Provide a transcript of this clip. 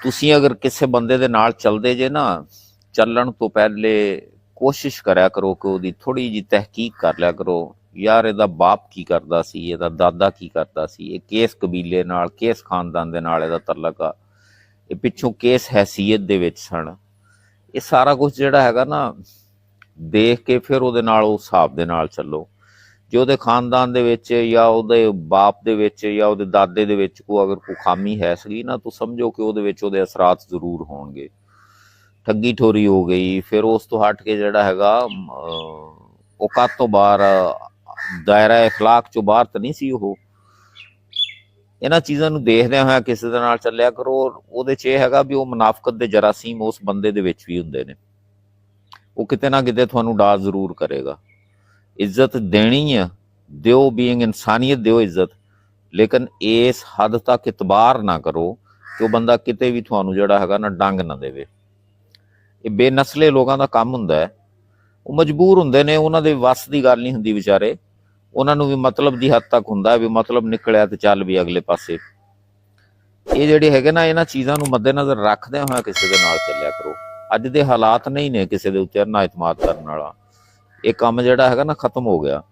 ਤੁਸੀਂ ਅਗਰ ਕਿਸੇ ਬੰਦੇ ਦੇ ਨਾਲ ਚੱਲਦੇ ਜੇ ਨਾ, ਚੱਲਣ ਤੋਂ ਪਹਿਲੇ ਕੋਸ਼ਿਸ਼ ਕਰਿਆ ਕਰੋ ਕਿ ਉਹਦੀ ਥੋੜੀ ਜਿਹੀ ਤਹਿਕੀਕ ਕਰ ਲਿਆ ਕਰੋ। ਯਾਰ ਇਹਦਾ ਬਾਪ ਕੀ ਕਰਦਾ ਸੀ, ਇਹਦਾ ਦਾਦਾ ਕੀ ਕਰਦਾ ਸੀ, ਇਹ ਕਿਸ ਕਬੀਲੇ ਨਾਲ, ਕਿਸ ਖਾਨਦਾਨ ਦੇ ਨਾਲ ਇਹਦਾ ਤਲਕ ਆ, ਇਹ ਪਿੱਛੋਂ ਕਿਸ ਹੈਸੀਅਤ ਦੇ ਵਿੱਚ ਸਨ। ਇਹ ਸਾਰਾ ਕੁਝ ਜਿਹੜਾ ਹੈਗਾ ਨਾ ਦੇਖ ਕੇ ਫਿਰ ਉਹਦੇ ਨਾਲ ਉਸ ਹਿਸਾਬ ਦੇ ਨਾਲ ਚੱਲੋ। ਜੇ ਉਹਦੇ ਖਾਨਦਾਨ ਦੇ ਵਿੱਚ ਜਾਂ ਉਹਦੇ ਬਾਪ ਦੇ ਵਿੱਚ ਜਾਂ ਉਹਦੇ ਦਾਦੇ ਦੇ ਵਿੱਚ ਅਗਰ ਕੋਈ ਖਾਮੀ ਹੈ ਸੀਗੀ ਨਾ, ਤਾਂ ਸਮਝੋ ਕਿ ਉਹਦੇ ਵਿੱਚ ਉਹਦੇ ਅਸਰਾਤ ਜ਼ਰੂਰ ਹੋਣਗੇ। ਠੱਗੀ ਠੋਰੀ ਹੋ ਗਈ, ਫਿਰ ਉਸ ਤੋਂ ਹਟ ਕੇ ਜਿਹੜਾ ਹੈਗਾ ਔਕਾਤ ਤੋਂ ਬਾਹਰ, ਦਾਇਰਾ ਇਖਲਾਕ ਚੋਂ ਬਾਹਰ ਤਾਂ ਨਹੀਂ ਸੀ ਉਹ। ਇਹਨਾਂ ਚੀਜ਼ਾਂ ਨੂੰ ਦੇਖਦਿਆਂ ਹੋਇਆ ਕਿਸੇ ਦੇ ਨਾਲ ਚੱਲਿਆ ਕਰੋ। ਉਹਦੇ 'ਚ ਇਹ ਹੈਗਾ ਵੀ ਉਹ ਮੁਨਾਫਕਤ ਦੇ ਜਰਾਸੀਮ ਉਸ ਬੰਦੇ ਦੇ ਵਿੱਚ ਵੀ ਹੁੰਦੇ ਨੇ, ਉਹ ਕਿਤੇ ਨਾ ਕਿਤੇ ਤੁਹਾਨੂੰ ਡਾਰ ਜ਼ਰੂਰ ਕਰੇਗਾ। ਇੱਜ਼ਤ ਦੇਣੀ ਆ, ਦਿਓ, ਬੀਇੰਗ ਇਨਸਾਨੀਅਤ ਦਿਓ ਇੱਜ਼ਤ, ਲੇਕਿਨ ਇਸ ਹੱਦ ਤੱਕ ਇਤਬਾਰ ਨਾ ਕਰੋ ਕਿ ਉਹ ਬੰਦਾ ਕਿਤੇ ਵੀ ਤੁਹਾਨੂੰ ਜਿਹੜਾ ਹੈਗਾ ਨਾ ਡੰਗ ਨਾ ਦੇਵੇ। ਇਹ ਬੇਨਸਲੇ ਲੋਕਾਂ ਦਾ ਕੰਮ ਹੁੰਦਾ ਹੈ, ਉਹ ਮਜਬੂਰ ਹੁੰਦੇ ਨੇ, ਉਹਨਾਂ ਦੇ ਵੱਸ ਦੀ ਗੱਲ ਨਹੀਂ ਹੁੰਦੀ ਵਿਚਾਰੇ। ਉਹਨਾਂ ਨੂੰ ਵੀ ਮਤਲਬ ਦੀ ਹੱਦ ਤੱਕ ਹੁੰਦਾ ਵੀ ਮਤਲਬ ਨਿਕਲਿਆ ਤੇ ਚੱਲ ਵੀ ਅਗਲੇ ਪਾਸੇ। ਇਹ ਜਿਹੜੇ ਹੈਗੇ ਨਾ, ਇਹਨਾਂ ਚੀਜ਼ਾਂ ਨੂੰ ਮੱਦੇਨਜ਼ਰ ਰੱਖਦਿਆਂ ਹੋਇਆ ਕਿਸੇ ਦੇ ਨਾਲ ਚੱਲਿਆ ਕਰੋ। ਅੱਜ ਦੇ ਹਾਲਾਤ ਨਹੀਂ ਨੇ ਕਿਸੇ ਦੇ ਉੱਤੇ ਨਾ ਇਤਮਾਦ ਕਰਨ ਵਾਲਾ। ਇਹ ਕੰਮ ਜਿਹੜਾ ਹੈਗਾ ਨਾ ਖਤਮ ਹੋ ਗਿਆ।